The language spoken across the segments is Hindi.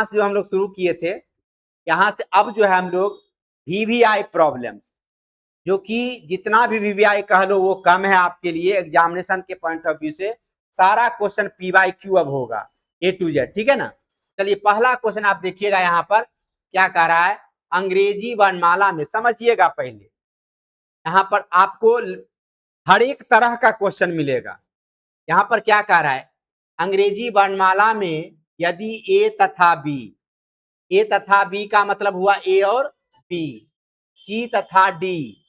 से जो हम लोग शुरू किए थे, यहाँ से अब जो है हम लोग वीवीआई प्रॉब्लम्स, जो कि जितना भी वीवीआई कह लो वो कम है आपके लिए एग्जामिनेशन के पॉइंट ऑफ व्यू से। सारा क्वेश्चन पीवाईक्यू अब होगा A to Z, ठीक है ना। चलिए पहला क्वेश्चन आप देखिएगा, यहाँ पर क्या कह रहा है, अंग्रेजी वर्णमाला में समझिएगा पहले, यहाँ पर आपको हर एक तरह का क्वेश्चन मिलेगा। यहाँ पर क्या कह रहा है, अंग्रेजी वर्णमाला में यदि ए तथा बी का मतलब हुआ ए और बी, सी तथा डी,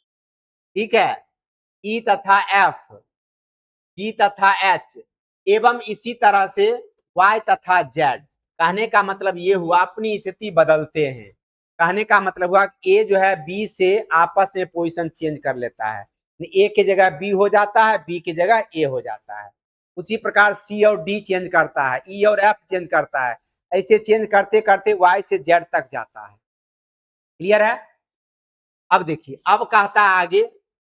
ठीक है, ई तथा एफ, जी तथा एच, एवं इसी तरह से वाई तथा जेड। कहने का मतलब ये हुआ अपनी स्थिति बदलते हैं। कहने का मतलब हुआ ए जो है बी से आपस में पोजीशन चेंज कर लेता है, ए की जगह बी हो जाता है, बी की जगह ए हो जाता है। उसी प्रकार सी और डी चेंज करता है, ई और एफ चेंज करता है, ऐसे चेंज करते करते वाई से जेड तक जाता है। क्लियर है। अब देखिए, अब कहता है आगे,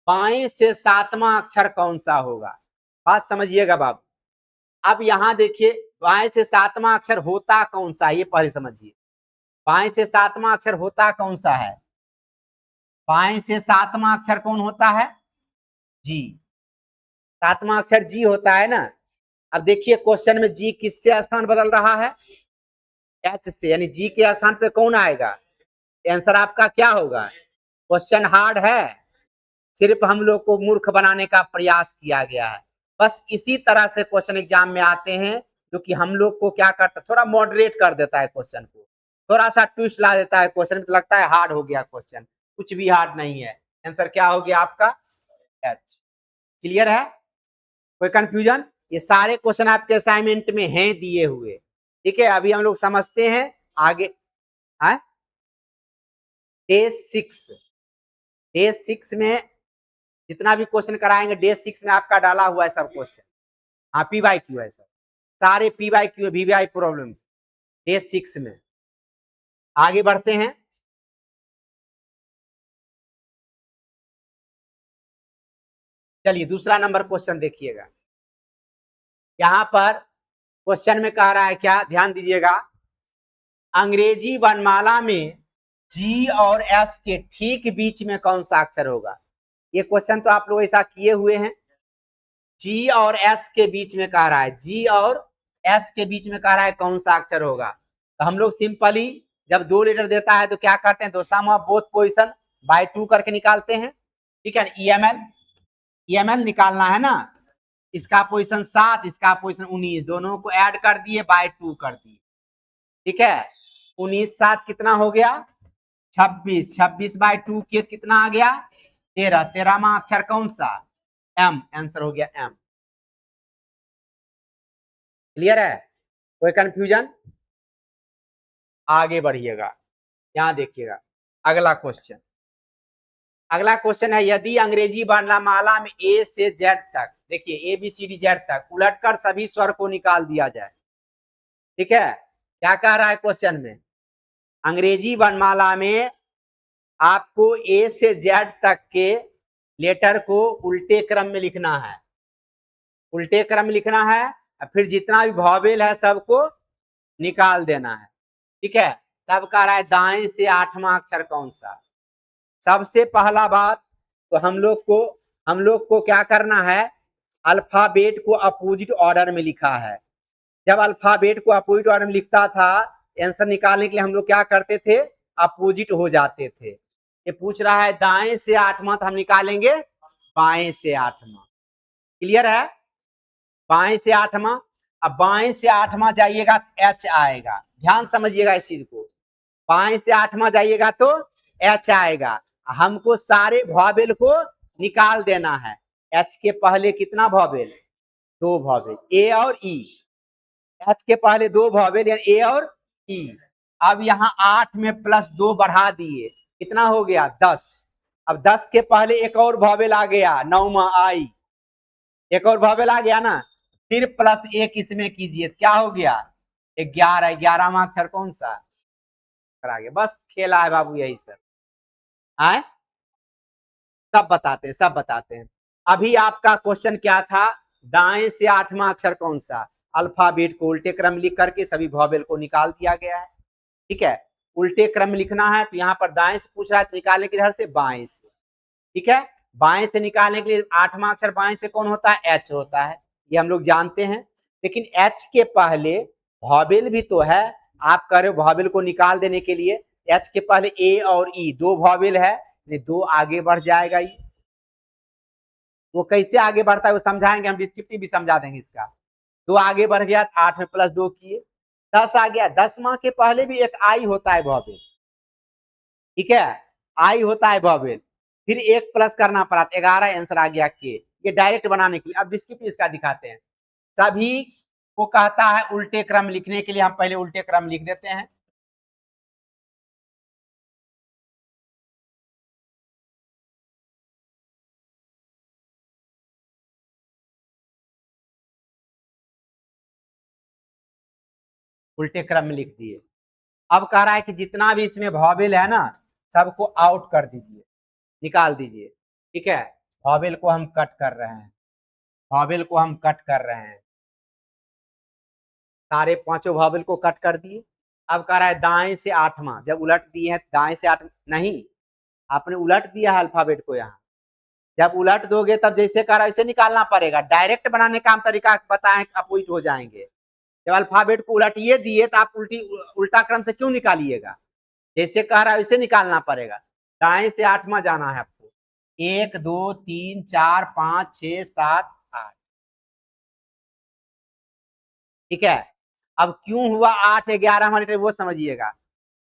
बाएं से सातवां अक्षर कौन सा होगा। बात समझिएगा बाबू। अब यहां देखिए, बाएं से सातवां अक्षर होता कौन सा, ये पहले समझिए। बाएं से सातवां अक्षर होता कौन सा है, बाएं से सातवां अक्षर कौन होता है, जी। सातवां अक्षर जी होता है ना। अब देखिए क्वेश्चन में जी किससे स्थान बदल रहा है, एच से, यानी जी के स्थान पे कौन आएगा, आंसर आपका क्या होगा। क्वेश्चन हार्ड है, सिर्फ हम लोग को मूर्ख बनाने का प्रयास किया गया है। बस इसी तरह से क्वेश्चन एग्जाम में आते हैं, जो कि हम लोग को क्या करता है, थोड़ा मॉडरेट कर देता है क्वेश्चन को, थोड़ा सा ट्विस्ट ला देता है क्वेश्चन में, तो लगता है हार्ड हो गया क्वेश्चन। कुछ भी हार्ड नहीं है, आंसर क्या हो गया आपका, एच। क्लियर है, कोई कंफ्यूजन। ये सारे क्वेश्चन आपके असाइनमेंट में हैं दिए हुए, ठीक है। अभी हम लोग समझते हैं आगे। डे 6 में जितना भी क्वेश्चन कराएंगे, डे 6 में आपका डाला हुआ है सब क्वेश्चन। हाँ पीवाईक्यू है सर, सारे पीवाईक्यू वीवीआई प्रॉब्लम्स डे 6 में। आगे बढ़ते हैं। चलिए दूसरा नंबर क्वेश्चन देखिएगा। यहां पर क्वेश्चन में कह रहा है क्या, ध्यान दीजिएगा, अंग्रेजी वर्णमाला में जी और एस के ठीक बीच में कौन सा अक्षर होगा। ये क्वेश्चन तो आप लोग ऐसा किए हुए हैं। जी और एस के बीच में कह रहा है, जी और एस के बीच में कह रहा है कौन सा अक्षर होगा। तो हम लोग सिंपली जब दो लेटर देता है तो क्या करते हैं, दो सम ऑफ बोथ पोजीशन बाय 2 करके निकालते हैं, ठीक है। ईएमएल निकालना है ना, इसका पोजीशन 7, इसका पोजीशन 19, दोनों को ऐड कर दिए, बाय 2 कर दिए, ठीक है। 19 7 कितना हो गया, 26, 26 बाय 2 के कितना आ गया, 13, 13वां अक्षर कौन सा, एम, आंसर हो गया एम। क्लियर है, कोई कंफ्यूजन। आगे बढ़िएगा, यहां देखिएगा अगला क्वेश्चन। अगला क्वेश्चन है, यदि अंग्रेजी वर्णमाला में ए से जेड तक, देखिए A B C D Z तक उलटकर सभी स्वर को निकाल दिया जाए, ठीक है। क्या कह रहा है क्वेश्चन में, अंग्रेजी वर्णमाला में आपको ए से जेड तक के लेटर को उल्टे क्रम में लिखना है, उल्टे क्रम में लिखना है, और फिर जितना भी वॉवेल है सबको निकाल देना है, ठीक है। तब कह रहा है दाएं से 8वां अक्षर कौन सा। सबसे पहला बात तो हम लोग को क्या करना है, अल्फाबेट को अपोजिट ऑर्डर में लिखा है। जब अल्फाबेट को अपोजिट ऑर्डर में लिखता था, आंसर निकालने के लिए हम लोग क्या करते थे, अपोजिट हो जाते थे। ये पूछ रहा है दाएं से 8वां, तो हम निकालेंगे बाएं से 8वां। क्लियर है, बाएं से 8वां। अब बाएं से 8वां जाइएगा तो एच आएगा, ध्यान समझिएगा इस चीज को। बाएं से 8वां जाइएगा तो एच आएगा। हमको सारे वॉवेल को निकाल देना है। एच के पहले कितना वॉवेल, 2 वॉवेल, ए और ई। एच के पहले 2 वॉवेल यानी ए और ई। अब यहाँ 8 में +2 बढ़ा दिए, कितना हो गया 10। अब 10 के पहले एक और वॉवेल आ गया, 9वां आई, एक और वॉवेल आ गया ना, फिर +1 इसमें कीजिए, क्या हो गया 11। 11वां अक्षर कौन सा, आ गया। बस खेला है बाबू यही सर, आए सब बताते हैं, सब बताते हैं। अभी आपका क्वेश्चन क्या था, दाएं से 8वां अक्षर कौन सा, अल्फाबेट को उल्टे क्रम लिख करके सभी वॉवेल को निकाल दिया गया है। ठीक है, उल्टे क्रम में लिखना है तो यहाँ पर दाएं से पूछ रहा है तो निकालने किधर से, बाएं से। ठीक है, बाएं से निकालने के लिए 8वां अक्षर बाएं से कौन होता है, एच होता है, ये हम लोग जानते हैं। लेकिन एच के पहले वॉवेल भी तो है, आप कह रहे हो वॉवेल को निकाल देने के लिए, एच के पहले ए और ई दो वॉवेल है, दो आगे बढ़ जाएगा। ये वो कैसे आगे बढ़ता है वो समझाएंगे, हम डिस्क्रिप्टिव भी समझा देंगे इसका। दो आगे बढ़ गया, 8 में प्लस 2 किए, 10 आ गया। 10वां के पहले भी एक आई होता है वॉवेल, ठीक है, आई होता है वॉवेल, फिर एक प्लस करना पड़ा, 11 आंसर आ गया के। ये डायरेक्ट बनाने के लिए अब डिस्क्रिप्टिव इसका दिखाते हैं। सभी को कहता है उल्टे क्रम लिखने के लिए, हम पहले उल्टे क्रम लिख देते हैं। उल्टे क्रम में लिख दिए। अब कह रहा है कि जितना भी इसमें वॉवेल है ना, सबको आउट कर दीजिए, निकाल दीजिए। ठीक है, वॉवेल को हम कट कर रहे हैं, वॉवेल को हम कट कर रहे हैं, सारे पांचों वॉवेल को कट कर दिए। अब कह रहा है दाएं से 8वां, जब उलट दिए हैं दाएं से 8 नहीं, आपने उलट दिया है अल्फाबेट को, यहाँ जब उलट दोगे तब जैसे कह रहा है वैसे निकालना पड़ेगा। डायरेक्ट बनाने का हम तरीका बताएं, अपोजिट हो जाएंगे। जब अल्फाबेट को उलटिए दिए तो आप उल्टा क्रम से क्यों निकालिएगा, जैसे कह रहा है वैसे निकालना पड़ेगा। दाएं से 8वां जाना है आपको, 1 2 3 4 5 6 7 8। ठीक है, अब क्यों हुआ 8 11वां लेटर वो समझिएगा।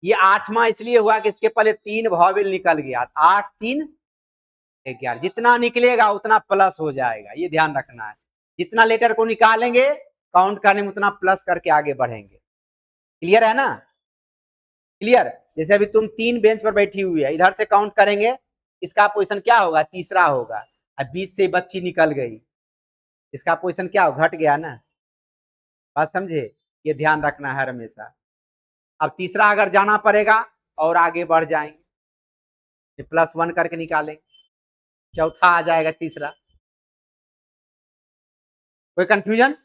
ये 8वां इसलिए हुआ कि इसके पहले 3 वॉवेल निकल गया, 8 3 11, जितना निकलेगा उतना प्लस हो जाएगा, ये ध्यान रखना है। जितना लेटर को निकालेंगे काउंट करने में उतना प्लस करके आगे बढ़ेंगे। क्लियर है ना, क्लियर। जैसे अभी तुम 3 बेंच पर बैठी हुई है, इधर से काउंट करेंगे, इसका पोजीशन क्या होगा, तीसरा होगा। अब बीच से बच्ची निकल गई, इसका पोजीशन क्या होगा, घट गया ना। बात समझे, ये ध्यान रखना है हमेशा। अब तीसरा अगर जाना पड़ेगा और आगे बढ़ जाएंगे, +1 करके निकालेंगे, चौथा आ जाएगा तीसरा। कोई कंफ्यूजन?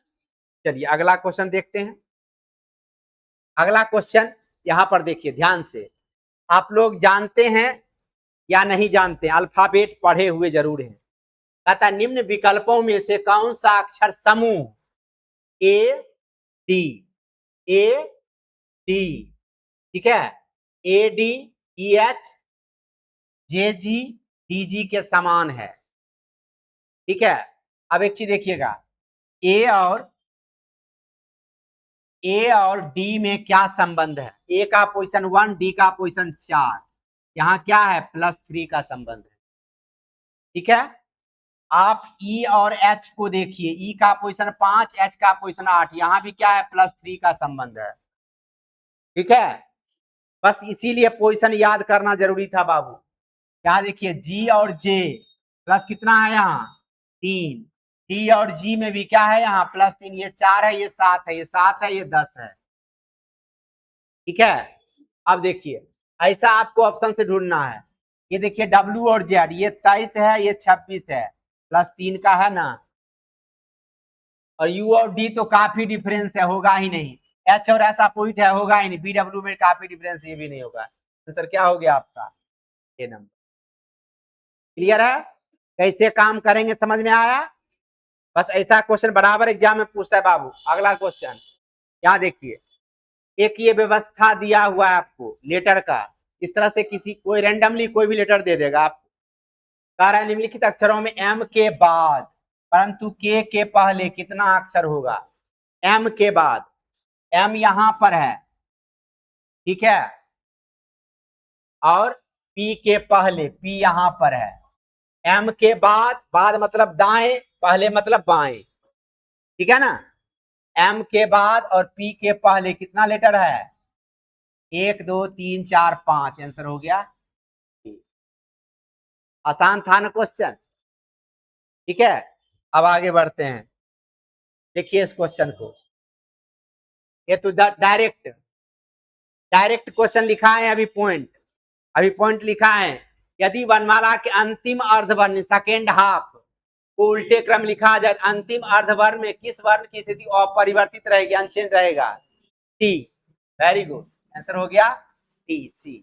चलिए अगला क्वेश्चन देखते हैं। अगला क्वेश्चन यहां पर देखिए ध्यान से, आप लोग जानते हैं या नहीं जानते, अल्फाबेट पढ़े हुए जरूर हैं। कहता है निम्न विकल्पों में से कौन सा अक्षर समूह ए डी, ए डी, ठीक है, A D E H J G D G के समान है। ठीक है, अब एक चीज देखिएगा, ए और डी में क्या संबंध है, ए का पोजीशन 1 डी का पोजीशन 4, यहाँ क्या है +3 का संबंध है। ठीक है, आप ई और एच को देखिए, ई का पोजीशन 5 एच का पोजीशन 8, यहाँ भी क्या है +3 का संबंध है। ठीक है, बस इसीलिए पोजीशन याद करना जरूरी था बाबू। यहाँ देखिए जी और जे प्लस कितना है, यहाँ 3, डी और जी में भी क्या है यहाँ +3, ये 4 है, ये 7 है, ये 7 है, ये 10 है। ठीक है, अब देखिए ऐसा आपको ऑप्शन से ढूंढना है। ये देखिए डब्ल्यू और जेड, ये 23 है, ये 26 है, +3 का है ना। और यू और डी तो काफी डिफरेंस है, होगा ही नहीं। एच और एस अपोजिट है, होगा ही नहीं। बी डब्ल्यू में काफी डिफरेंस, ये भी नहीं होगा। तो सर क्या हो गया आपका, ये नंबर। क्लियर है, कैसे काम करेंगे समझ में आया। बस ऐसा क्वेश्चन बराबर एग्जाम में पूछता है बाबू। अगला क्वेश्चन यहाँ देखिए, एक ये व्यवस्था दिया हुआ है आपको लेटर का, इस तरह से किसी कोई रैंडमली कोई भी लेटर दे देगा आपको। कह रहा है निम्नलिखित अक्षरों में एम के बाद परंतु के पहले कितना अक्षर होगा। एम के बाद, एम यहां पर है, ठीक है, और पी के पहले पी यहां पर है। एम के बाद, बाद मतलब दाएं, पहले मतलब बाएं, ठीक है ना। एम के बाद और पी के पहले कितना लेटर है, 1 2 3 4 5, आंसर हो गया। आसान था ना क्वेश्चन, ठीक है। अब आगे बढ़ते हैं, देखिए इस क्वेश्चन को, ये तो डायरेक्ट क्वेश्चन लिखा है। अभी पॉइंट लिखा है, यदि वर्णमाला के अंतिम अर्धवर्ण सेकेंड हाफ को उल्टे क्रम लिखा जाए, अंतिम अर्धवर्ण में किस वर्ण की स्थिति अपरिवर्तित रहेगी, अनचेंज रहेगा। T, very good. आंसर हो गया टी सी।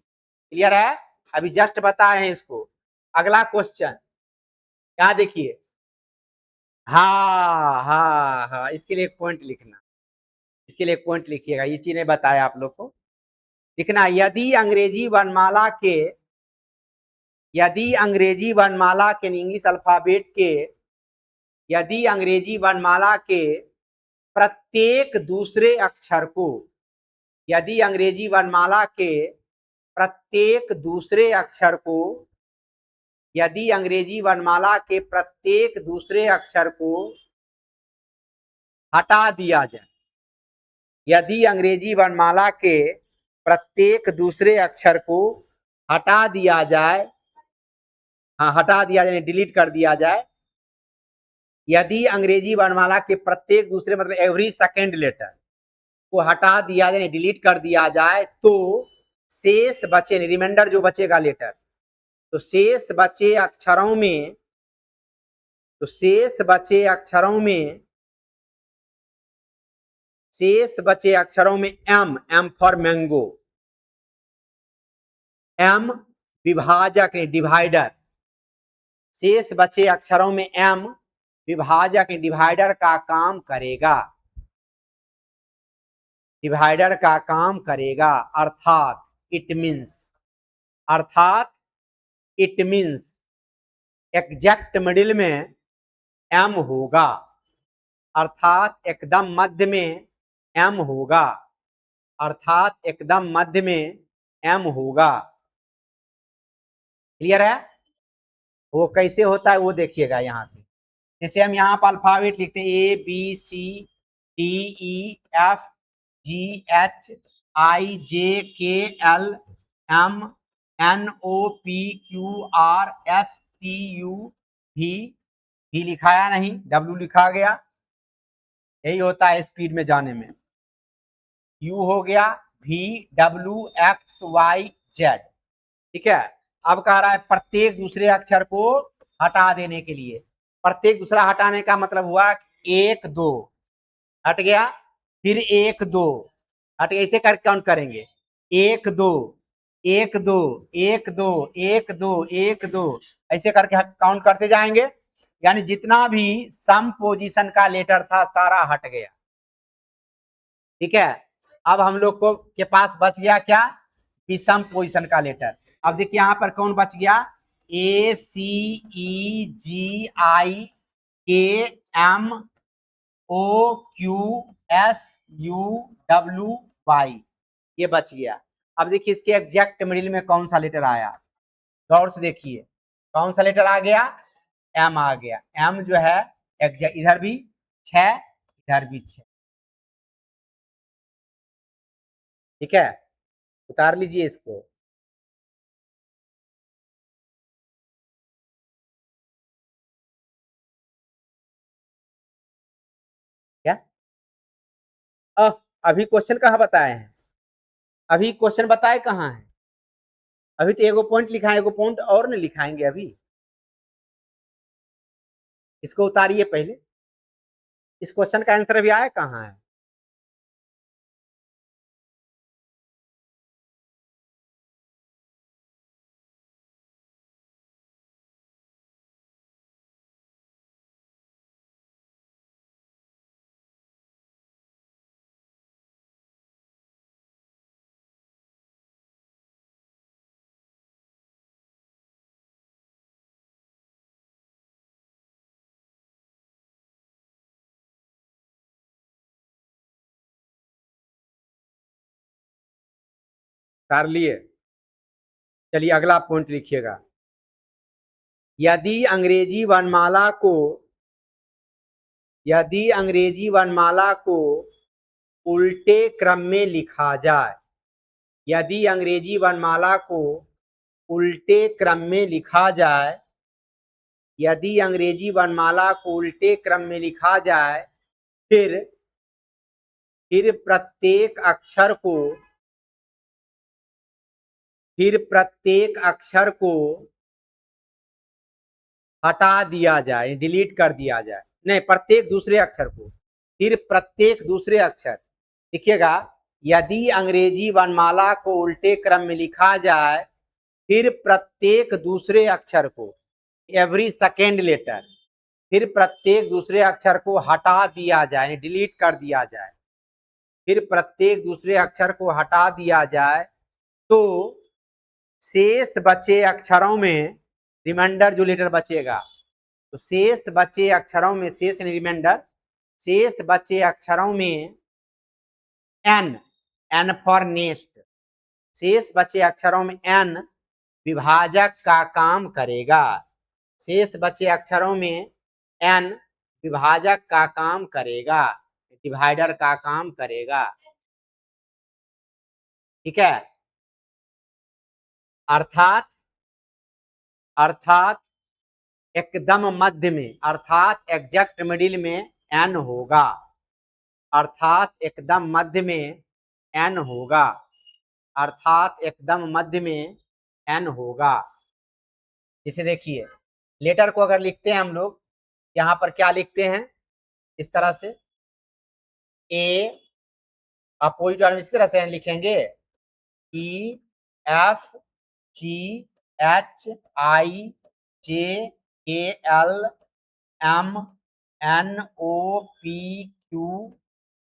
क्लियर है? अभी जस्ट बताए हैं इसको। अगला क्वेश्चन यहाँ देखिए। हाँ हाँ हाँ, इसके लिए एक पॉइंट लिखना, इसके लिए एक पॉइंट लिखिएगा, ये चीज ने बताया आप लोग को लिखना। यदि अंग्रेजी वर्णमाला के इंग्लिश अल्फाबेट के, यदि अंग्रेजी वर्णमाला के प्रत्येक दूसरे अक्षर को, यदि अंग्रेजी वर्णमाला के प्रत्येक दूसरे अक्षर को, यदि अंग्रेजी वर्णमाला के प्रत्येक दूसरे अक्षर को हटा दिया जाए, यदि अंग्रेजी वर्णमाला के प्रत्येक दूसरे अक्षर को हटा दिया जाए, हाँ हटा दिया जाए, डिलीट कर दिया जाए, यदि अंग्रेजी वर्णमाला के प्रत्येक दूसरे मतलब एवरी सेकेंड लेटर को हटा दिया जाए, डिलीट कर दिया जाए, तो शेष बचे, रिमाइंडर जो बचेगा लेटर, तो शेष बचे अक्षरों में, तो शेष बचे अक्षरों में, शेष बचे अक्षरों में M, M for mango, M विभाजक डिवाइडर, शेष बचे अक्षरों में एम विभाजक डिवाइडर का काम करेगा, डिवाइडर का काम करेगा। अर्थात इट मीन्स, अर्थात इट मीन्स एग्जैक्ट मिडिल में एम होगा, अर्थात एकदम मध्य में एम होगा, अर्थात एकदम मध्य में एम होगा। क्लियर है? वो कैसे होता है वो देखिएगा यहां से। जैसे हम यहाँ पर अल्फाबेट लिखते हैं A B C D E F G H I J K L M N O P Q R S T U भी लिखाया नहीं, डब्ल्यू लिखा गया, यही होता है स्पीड में जाने में। यू हो गया भी डब्ल्यू एक्स वाई जेड। ठीक है, अब कह रहा है प्रत्येक दूसरे अक्षर को हटा देने के लिए, प्रत्येक दूसरा हटाने का मतलब हुआ एक दो हट गया, फिर एक दो हट गया, इसे करके काउंट करेंगे, एक दो एक दो एक दो एक दो एक दो, ऐसे करके काउंट करते जाएंगे, यानी जितना भी सम पोजीशन का लेटर था सारा हट गया। ठीक है, अब हम लोग को के पास बच गया क्या, विषम पोजीशन का लेटर। अब देखिए यहां पर कौन बच गया, ए सी ई G I K M O Q S U W Y, ये बच गया। अब देखिए इसके एग्जैक्ट मिडिल में कौन सा लेटर आया, गौर से देखिए कौन सा लेटर आ गया, एम आ गया। एम जो है एग्जैक्ट, इधर भी 6 इधर भी 6। ठीक है, उतार लीजिए इसको। क्या अभी क्वेश्चन कहाँ बताए हैं, अभी क्वेश्चन बताए कहाँ है, अभी तो एगो पॉइंट लिखा है, एगो पॉइंट और नहीं लिखाएंगे अभी, इसको उतारिए पहले, इस क्वेश्चन का आंसर अभी आया कहाँ है। उतार लिए, चलिए अगला पॉइंट लिखिएगा। यदि अंग्रेजी वर्णमाला को, यदि अंग्रेजी वर्णमाला को उल्टे क्रम में लिखा जाए, यदि अंग्रेजी वर्णमाला को उल्टे क्रम में लिखा जाए, यदि अंग्रेजी वर्णमाला को उल्टे क्रम में लिखा जाए, फिर प्रत्येक अक्षर को, फिर प्रत्येक अक्षर को हटा दिया जाए, डिलीट कर दिया जाए, नहीं प्रत्येक दूसरे अक्षर को, फिर प्रत्येक दूसरे अक्षर, देखिएगा यदि अंग्रेजी वर्णमाला को उल्टे क्रम में लिखा जाए, फिर प्रत्येक दूसरे अक्षर को, एवरी सेकेंड लेटर, फिर प्रत्येक दूसरे अक्षर को हटा दिया जाए, डिलीट कर दिया जाए, फिर प्रत्येक दूसरे अक्षर को हटा दिया जाए, तो शेष बचे अक्षरों में रिमाइंडर जो लेटर बचेगा, तो शेष बचे अक्षरों में, शेष रिमाइंडर, शेष बचे अक्षरों में एन फॉर नेक्स्ट, शेष बचे अक्षरों में एन विभाजक का काम करेगा। शेष बचे अक्षरों में एन विभाजक का काम करेगा, डिवाइडर का काम करेगा। ठीक है, अर्थात एकदम मध्य में, अर्थात एग्जैक्ट मिडिल में एन होगा, अर्थात एकदम मध्य में एन होगा, अर्थात एकदम मध्य में एन होगा। जैसे देखिए, लेटर को अगर लिखते हैं हम लोग, यहां पर क्या लिखते हैं, इस तरह से ए, अपोजिट वाले इस तरह से एन लिखेंगे, ई F G H I J K L M N O P Q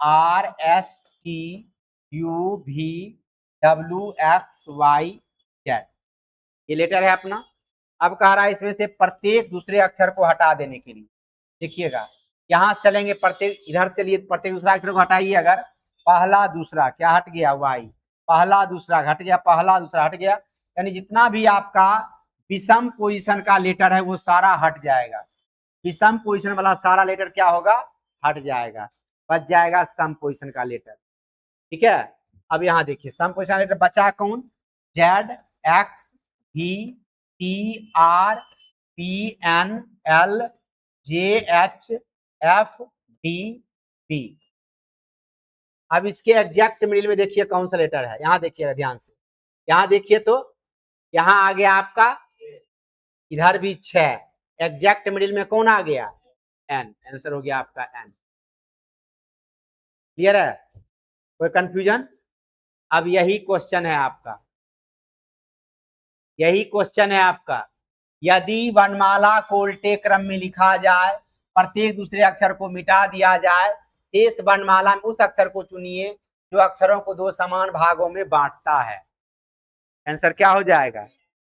R S T U V W X Y Z, ये लेटर है अपना। अब कह रहा है इसमें से प्रत्येक दूसरे अक्षर को हटा देने के लिए। देखिएगा, यहां से चलेंगे, प्रत्येक इधर से लिए प्रत्येक दूसरा अक्षर को हटाइए। अगर पहला दूसरा क्या हट गया, वाई, पहला दूसरा हट गया, पहला दूसरा हट गया, यानी जितना भी आपका विषम पोजीशन का लेटर है वो सारा हट जाएगा। विषम पोजीशन वाला सारा लेटर क्या होगा, हट जाएगा, बच जाएगा सम पोजीशन का लेटर। ठीक है, अब यहां देखिए सम पोजीशन लेटर बचा कौन, Z X V T R P N L J H F D P. अब इसके एग्जैक्ट मिडिल में देखिए कौन सा लेटर है, यहां देखिएगा ध्यान से, यहां देखिए तो यहां आ गया आपका, इधर भी 6, एग्जैक्ट मिडिल में कौन आ गया, एन, आंसर हो गया आपका एन। क्लियर है, कोई कंफ्यूजन? अब यही क्वेश्चन है आपका, यही क्वेश्चन है आपका, यदि वर्णमाला को उल्टे क्रम में लिखा जाए, प्रत्येक दूसरे अक्षर को मिटा दिया जाए, शेष वर्णमाला में उस अक्षर को चुनिए जो अक्षरों को दो समान भागों में बांटता है। आंसर क्या हो जाएगा,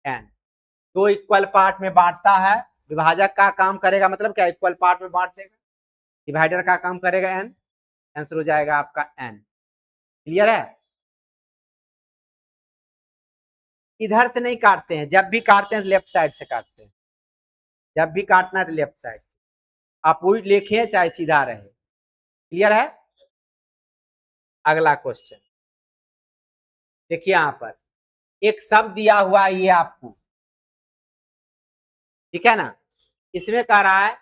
एन। दो इक्वल पार्ट में बांटता है, विभाजक का काम करेगा, मतलब क्या, इक्वल पार्ट में बांट देगा, डिवाइडर का काम करेगा एन, आंसर हो जाएगा आपका एन। क्लियर है? इधर से नहीं काटते हैं, जब भी काटते हैं लेफ्ट साइड से काटते हैं, जब भी काटना है तो लेफ्ट साइड से, अपोजिट लिखे चाहे सीधा रहे। क्लियर है? अगला क्वेश्चन देखिए, यहां पर एक शब्द दिया हुआ है ये आपको, ठीक है ना, इसमें कह रहा है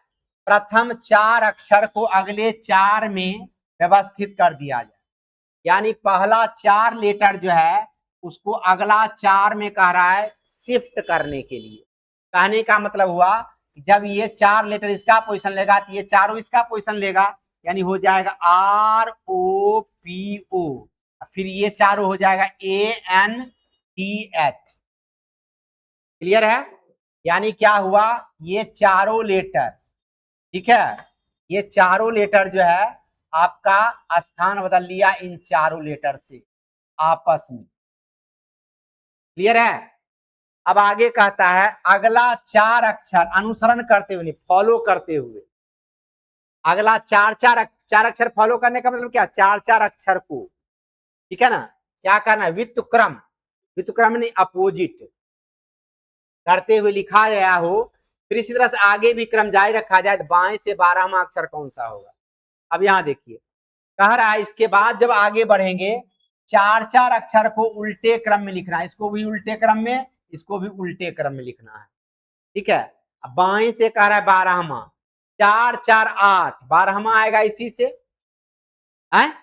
प्रथम 4 अक्षर को अगले 4 में व्यवस्थित कर दिया जाए, यानी पहला 4 लेटर जो है उसको अगला 4 में कह रहा है शिफ्ट करने के लिए। कहने का मतलब हुआ जब ये 4 लेटर इसका पोजीशन लेगा तो ये चारों इसका पोजीशन लेगा, यानी हो जाएगा आर ओ पी ओ, फिर ये चारों हो जाएगा A N T H. Clear है? यानी क्या हुआ, ये चारों लेटर, ठीक है, ये चारों लेटर जो है आपका स्थान बदल लिया इन चारों लेटर से आपस में। क्लियर है? अब आगे कहता है अगला 4 अक्षर अनुसरण करते हुए, फॉलो करते हुए, अगला 4 अक्षर फॉलो करने का मतलब क्या, 4 अक्षर को, ठीक है ना, क्या करना है, वित्तक्रम नहीं अपोजिट करते हुए लिखा गया हो, फिर इसी तरह से आगे भी क्रम जारी रखा जाए तो बाएं से 12वां अक्षर कौन सा होगा। अब यहां देखिए कह रहा है इसके बाद जब आगे बढ़ेंगे 4 अक्षर को उल्टे क्रम में लिखना है, इसको भी उल्टे क्रम में, इसको भी उल्टे क्रम में लिखना है। ठीक है, अब बाएं से कह रहा है 12वां, 4 4 8, 12वां आएगा इसी से, है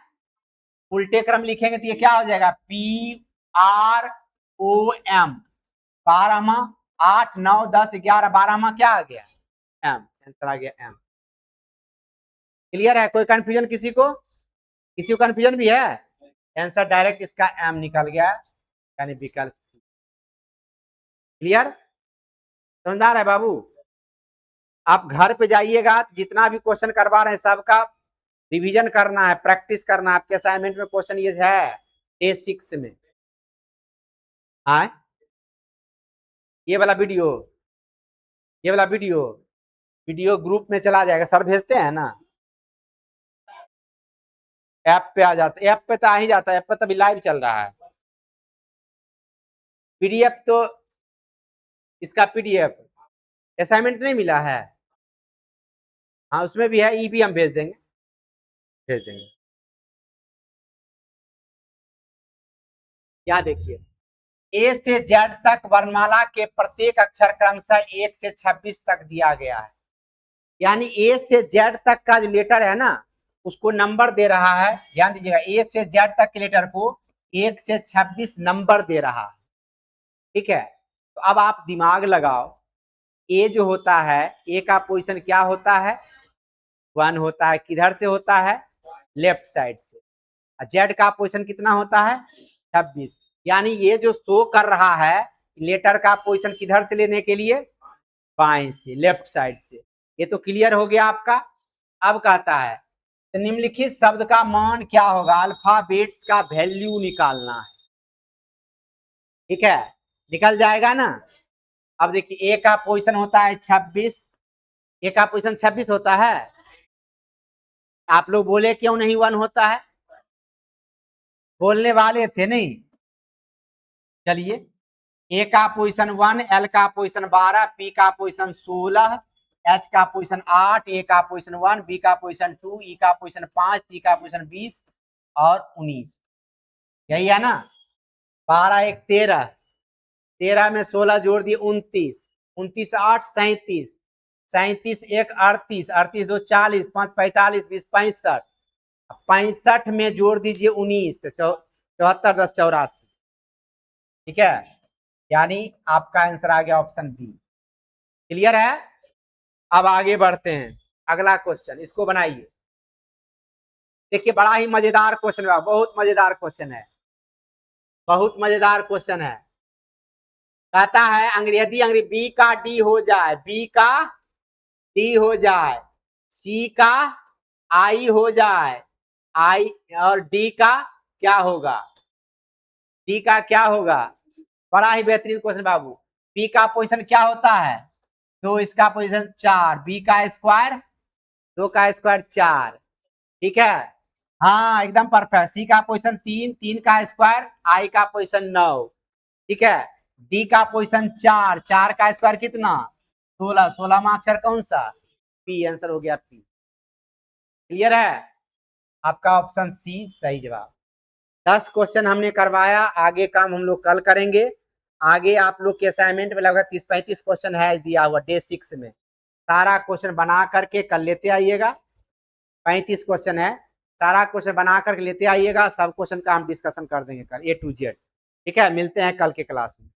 उल्टे क्रम लिखेंगे तो ये क्या हो जाएगा, पी आर ओ एम, 12वां, 8 9 10 11, 12वां क्या आ गया, एम, आंसर आ गया एम। क्लियर है? कोई कंफ्यूजन किसी को? किसी को कंफ्यूजन भी है? आंसर डायरेक्ट इसका एम निकल गया, यानी विकल्प। क्लियर, समझदार है बाबू। आप घर पे जाइएगा, जितना भी क्वेश्चन करवा रहे हैं सबका रिवीजन करना है, प्रैक्टिस करना है। आपके असाइनमेंट में क्वेश्चन ये है डे 6 में। हाँ, ये वाला वीडियो, ये वाला वीडियो ग्रुप में चला जाएगा, सर भेजते हैं ना, ऐप पे आ जाता है, ऐप पे तो आ ही जाता है, ऐप पे तो अभी लाइव चल रहा है। पीडीएफ तो इसका पीडीएफ असाइनमेंट नहीं मिला है, हाँ उसमें भी है, ई भी हम भेज देंगे, भेज देंगे। यहाँ देखिए, ए से जेड तक वर्णमाला के प्रत्येक अक्षर क्रमशः 1 से 26 तक दिया गया है। यानी ए से जेड तक का जो लेटर है ना, उसको नंबर दे रहा है। ध्यान दीजिएगा, ए से जेड तक के लेटर को 1 से 26 नंबर दे रहा है। ठीक है, तो अब आप दिमाग लगाओ, ए जो होता है, ए का पोजीशन क्या होता है, 1 होता है। किधर से होता है, लेफ्ट साइड से। जेड का पोजीशन कितना होता है, 26। यानी ये जो शो कर रहा है लेटर का पोजीशन किधर से लेने के लिए, बाएं से, लेफ्ट साइड से। ये तो क्लियर हो गया आपका। अब कहता है तो निम्नलिखित शब्द का मान क्या होगा, अल्फाबेट्स का वैल्यू निकालना है। ठीक है, निकल जाएगा ना। अब देखिए, ए का पोजीशन होता है 26, ए का पोजीशन 26 होता है। आप लोग बोले क्यों नहीं 1 होता है, बोलने वाले थे नहीं। चलिए, ए का पोजीशन 1, एल का पोजीशन 12, पी का पोजीशन 16, एच का पोजीशन 8, ए का पोजीशन 1, बी का पोजीशन 2, ई का पोजीशन 5, टी का पोजीशन 20 और 19। यही है ना। 12 एक 13, 13 में 16 जोड़ दिए 29, 29 8 37, 37 एक 38, 38 2 40, 5 45, 20 65, 65 में जोड़ दीजिए 19, 74 10 84। ठीक है, यानी आपका आंसर आ गया ऑप्शन बी। क्लियर है। अब आगे बढ़ते हैं, अगला क्वेश्चन, इसको बनाइए। देखिए, बड़ा ही मजेदार क्वेश्चन है, बहुत मजेदार क्वेश्चन है, बहुत मजेदार क्वेश्चन है। कहता है यदि बी का डी हो जाए, बी का डी हो जाए, सी का आई हो जाए, आई और डी का क्या होगा, डी का क्या होगा। बड़ा ही बेहतरीन क्वेश्चन बाबू। बी का पोजीशन क्या होता है, 2, इसका पोजीशन 4, बी का स्क्वायर 2 का स्क्वायर 4। ठीक है, हाँ एकदम परफेक्ट। सी का पोजीशन 3, 3 का स्क्वायर, आई का पोजीशन 9। ठीक है, डी का पोजीशन 4, 4 का स्क्वायर कितना, 16, 16 में अक्षर कौन सा, पी। आंसर हो गया पी। क्लियर है, आपका ऑप्शन सी सही जवाब। 10 क्वेश्चन हमने करवाया, आगे काम हम लोग कल करेंगे। आगे आप लोग के असाइनमेंट में लगभग 30-35 क्वेश्चन है दिया हुआ डे 6 में। सारा क्वेश्चन बना करके कल लेते आइएगा। 35 क्वेश्चन है, सारा क्वेश्चन बना करके लेते आइएगा। सब क्वेश्चन का हम डिस्कशन कर देंगे कल A to Z। ठीक है, मिलते हैं कल के क्लास में।